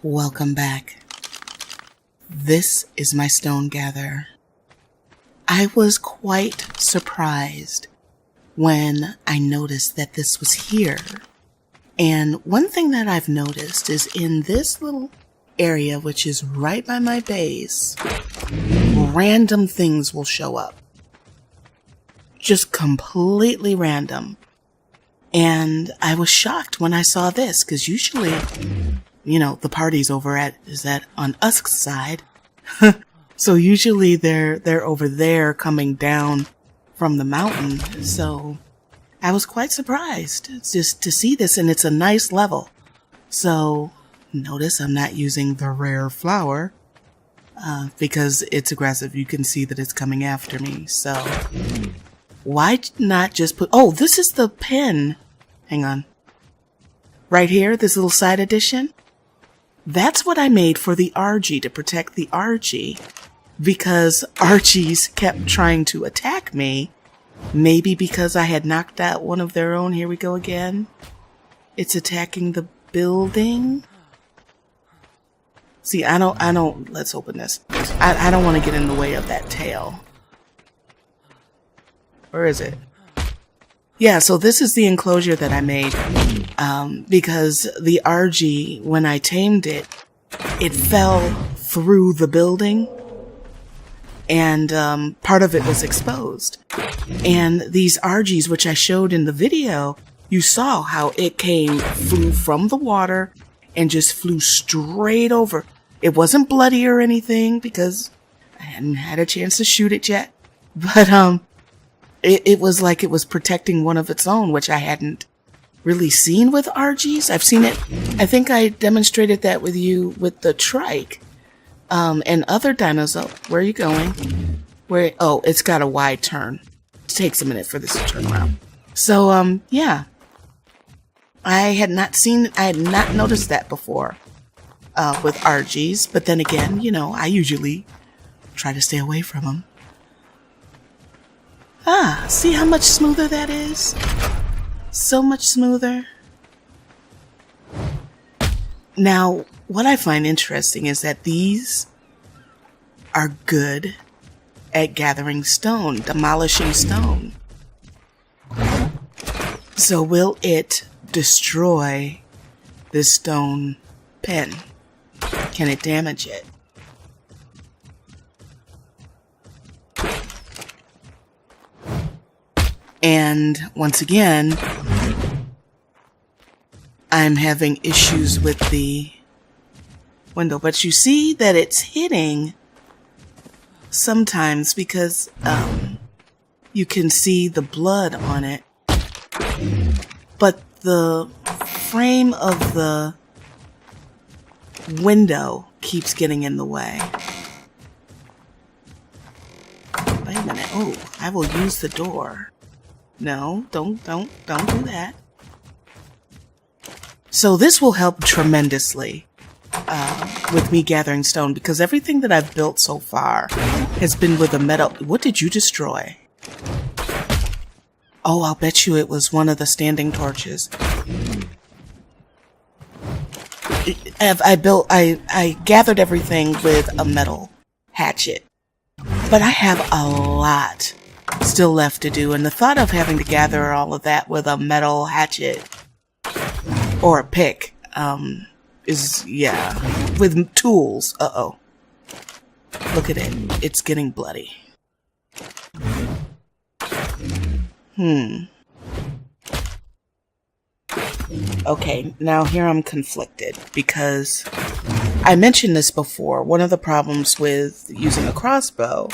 Welcome back. This is my stone gatherer. I was quite surprised when I noticed that this was here. And one thing that I've noticed is in this little area, which is right by my base, random things will show up. Just completely random. And I was shocked when I saw this, because usually, the party's is on Usk's side. So usually they're over there coming down from the mountain. So I was quite surprised just to see this, and it's a nice level. So notice I'm not using the rare flower because it's aggressive. You can see that it's coming after me. So why not just put, this is the pen. Hang on. Right here, this little side edition. That's what I made for the Argy, to protect the Argy, because Archies kept trying to attack me. Maybe because I had knocked out one of their own. Here we go again. It's attacking the building. See, let's open this. I don't want to get in the way of that tail. Where is it? Yeah, so this is the enclosure that I made, because the Argy, when I tamed it, it fell through the building, and part of it was exposed. And these Argies, which I showed in the video, you saw how it flew from the water and just flew straight over. It wasn't bloody or anything because I hadn't had a chance to shoot it yet, but it was like it was protecting one of its own, which I hadn't really seen with Argies. I've seen it. I think I demonstrated that with you with the trike, and other dinos. Where are you going? It's got a wide turn. It takes a minute for this to turn around. So, yeah. I had not noticed that before, with Argies, but then again, I usually try to stay away from them. See how much smoother that is? So much smoother. Now, what I find interesting is that these are good at gathering stone, demolishing stone. So will it destroy this stone pen? Can it damage it? And once again, I'm having issues with the window. But you see that it's hitting sometimes because you can see the blood on it. But the frame of the window keeps getting in the way. Wait a minute. I will use the door. No, don't do that. So this will help tremendously with me gathering stone, because everything that I've built so far has been with a metal. What did you destroy? I'll bet you it was one of the standing torches. I gathered everything with a metal hatchet, but I have a lot still left to do, and the thought of having to gather all of that with a metal hatchet or a pick with tools. Look at it. It's getting bloody. Okay, now here I'm conflicted, because I mentioned this before. One of the problems with using a crossbow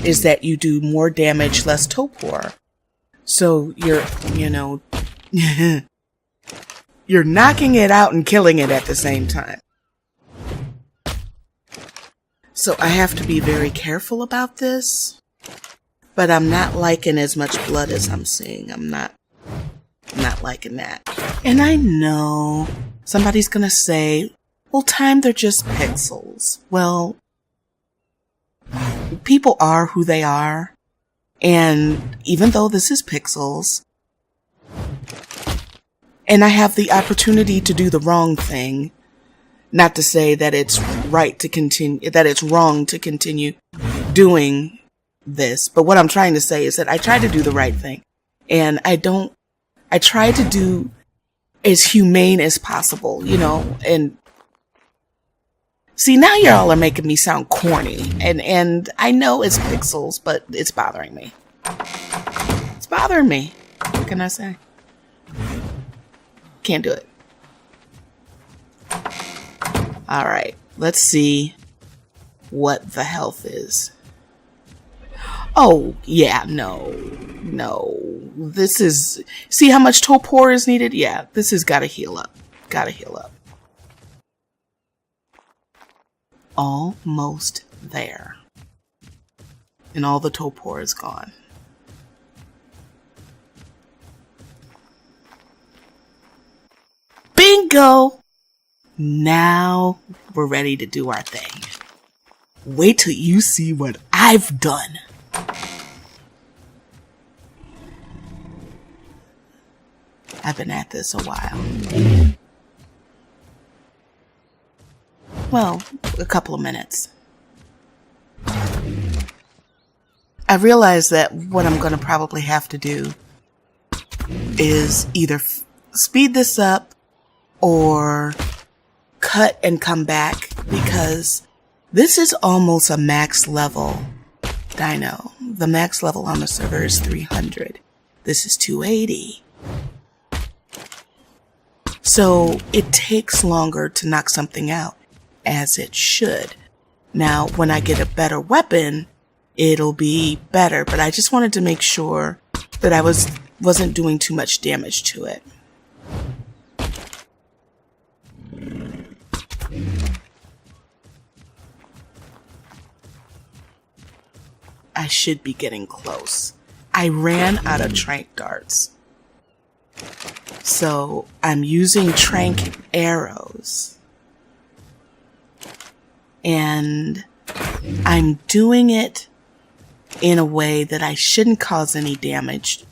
is that you do more damage, less torpor. So you're knocking it out and killing it at the same time. So I have to be very careful about this, but I'm not liking as much blood as I'm seeing. I'm not liking that. And I know somebody's gonna say, well, Time, they're just pixels. Well, people are who they are. And even though this is pixels, and I have the opportunity to do the wrong thing, Not to say that it's right to continue, that it's wrong to continue doing this. But what I'm trying to say is that I try to do the right thing. And I try to do as humane as possible, and see, now y'all are making me sound corny. And I know it's pixels, but it's bothering me. It's bothering me. What can I say? Can't do it. All right, let's see what the health is. Oh, yeah, no. This is, see how much torpor is needed? Yeah, this has got to heal up. Almost there. And all the torpor is gone. Bingo! Now we're ready to do our thing. Wait till you see what I've done. I've been at this a while. Well, a couple of minutes. I realize that what I'm going to probably have to do is either speed this up or cut and come back, because this is almost a max level dino. The max level on the server is 300. This is 280. So it takes longer to knock something out, as it should. Now, when I get a better weapon, it'll be better, but I just wanted to make sure that I wasn't doing too much damage to it. I should be getting close. I ran out of trank darts. So I'm using trank arrows. And I'm doing it in a way that I shouldn't cause any damage,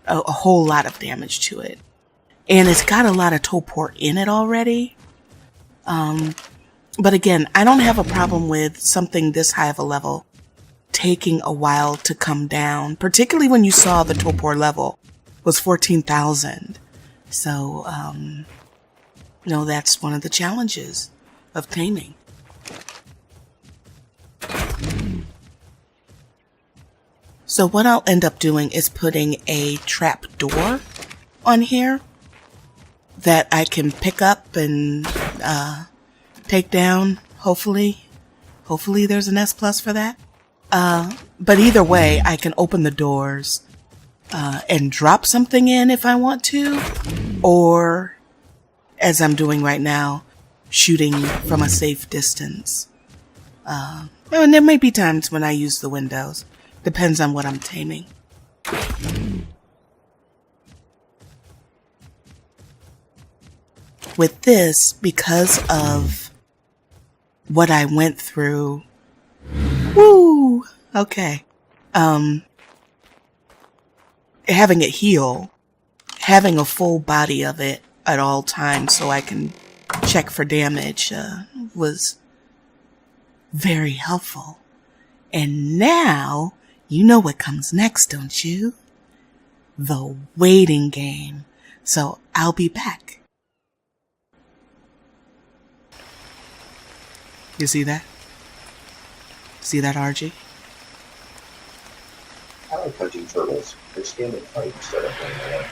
a whole lot of damage to it. And it's got a lot of torpor in it already. But again, I don't have a problem with something this high of a level taking a while to come down, particularly when you saw the torpor level was 14,000. So, that's one of the challenges of taming. So what I'll end up doing is putting a trap door on here that I can pick up and take down, hopefully. Hopefully there's an S+ for that. But either way, I can open the doors and drop something in if I want to, or, as I'm doing right now, shooting from a safe distance. And there may be times when I use the windows. Depends on what I'm taming. With this, because of what I went through, woo, okay, having it heal, having a full body of it at all times so I can check for damage was very helpful. And now, you know what comes next, don't you? The waiting game. So I'll be back. You see that? See that, RG? I like hunting turtles. They stand and fight instead of running away.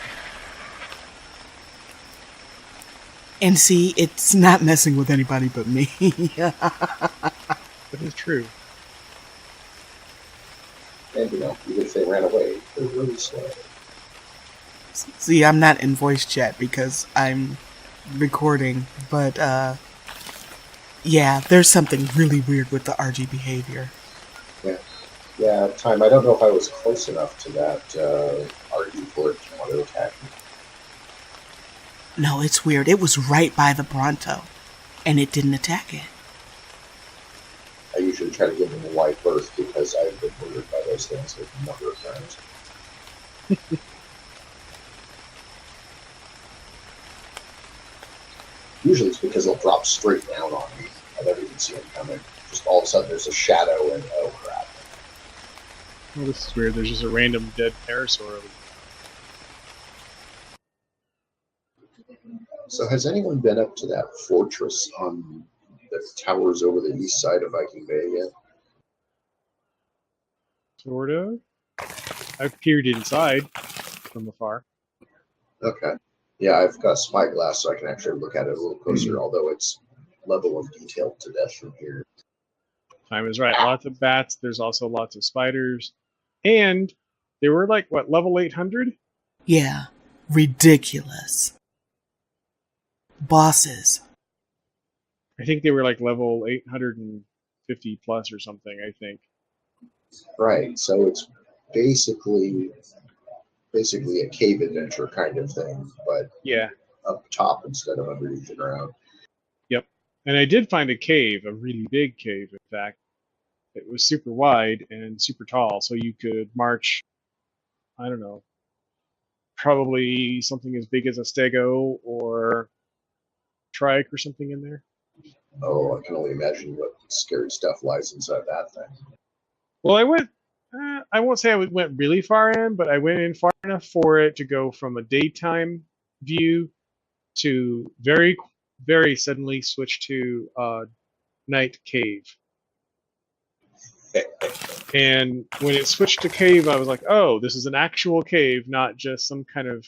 And see, it's not messing with anybody but me. That is true. And even if they ran away, they're really slow. See, I'm not in voice chat because I'm recording, but yeah, there's something really weird with the RG behavior. Yeah, Time. I don't know if I was close enough to that RG for it to want to attack me. No, it's weird. It was right by the Bronto, and it didn't attack it. I usually try to give them a wide berth because I've been murdered by those things a number of times. Usually it's because they'll drop straight down on me. I never even see them coming. Just all of a sudden there's a shadow and oh crap. Well, this is weird. There's just a random dead parasaur over there. So has anyone been up to that fortress on the towers over the east side of Viking Bay yet? Sort of. I've peered inside from afar. Okay. Yeah, I've got spyglass, so I can actually look at it a little closer, although it's level of detail to death from here. Time is right. Lots of bats. There's also lots of spiders. And they were like, what, level 800? Yeah, ridiculous. Bosses. I think they were like level 850 plus or something, I think. Right, so it's basically a cave adventure kind of thing, but yeah, up top instead of underneath the ground. Yep. And I did find a cave, a really big cave, in fact. It was super wide and super tall, so you could march, I don't know, probably something as big as a stego or trike or something in there. Oh, I can only imagine what scary stuff lies inside that thing. Well, I went, I won't say I went really far in, but I went in far enough for it to go from a daytime view to very, very suddenly switch to night cave. And when it switched to cave, I was like, oh, this is an actual cave, not just some kind of,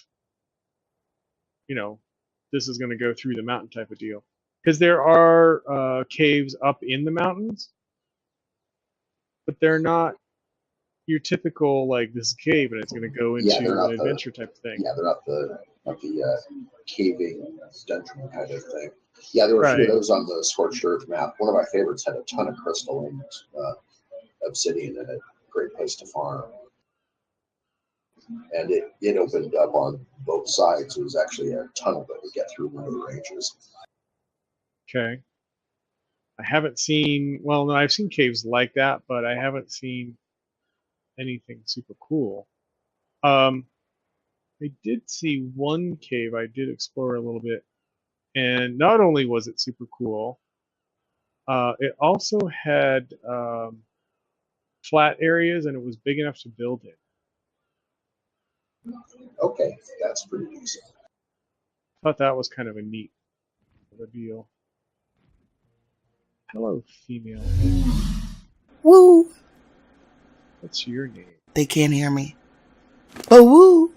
this is going to go through the mountain type of deal. Because there are caves up in the mountains, but they're not your typical, like, this is a cave and it's going to go into an adventure type of thing. Yeah, they're not the caving dungeon kind of thing. Yeah, there were a few of those on the Scorched Earth map. One of my favorites had a ton of crystal and obsidian in it. Great place to farm. And it opened up on both sides. It was actually a tunnel that would get through one of the ranges. Okay. I haven't seen, well, no, I've seen caves like that, but I haven't seen anything super cool. I did see one cave I did explore a little bit, and not only was it super cool, it also had flat areas, and it was big enough to build in. Okay, that's pretty decent. I thought that was kind of a neat deal. Hello, female. Woo! What's your name? They can't hear me. But woo!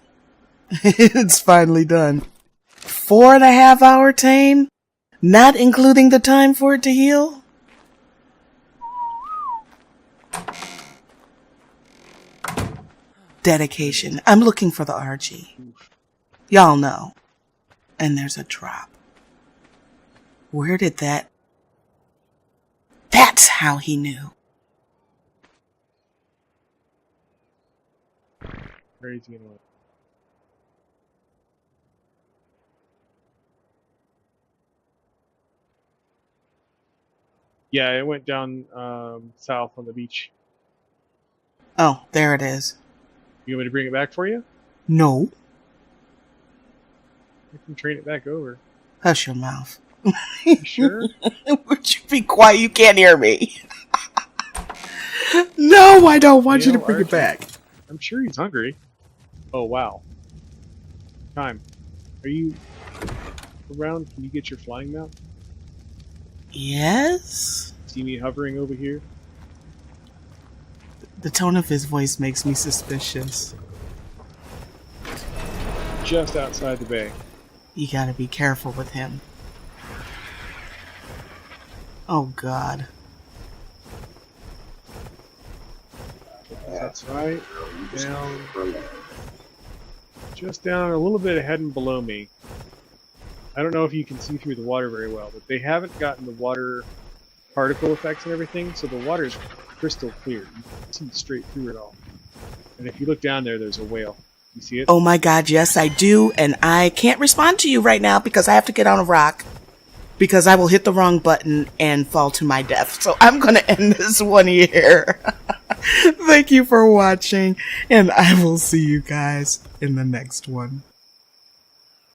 It's finally done. 4.5 hour tame? Not including the time for it to heal? Dedication. I'm looking for the RG. Y'all know. And there's a drop. Where did that... That's how he knew. Crazy. Yeah, it went down south on the beach. Oh, there it is. You want me to bring it back for you? No. I can train it back over. Hush your mouth. You sure? Would you be quiet? You can't hear me. No, I don't want you to bring it back. I'm sure he's hungry. Oh, wow. Time. Are you around? Can you get your flying mount? Yes? See me hovering over here? The tone of his voice makes me suspicious. Just outside the bay. You gotta be careful with him. Oh, God. That's right. Down. Just down a little bit ahead and below me. I don't know if you can see through the water very well, but they haven't gotten the water particle effects and everything, so the water is crystal clear. You can see straight through it all. And if you look down there, there's a whale. You see it? Oh my God, yes I do, and I can't respond to you right now because I have to get on a rock. Because I will hit the wrong button and fall to my death. So I'm going to end this one here. Thank you for watching, and I will see you guys in the next one.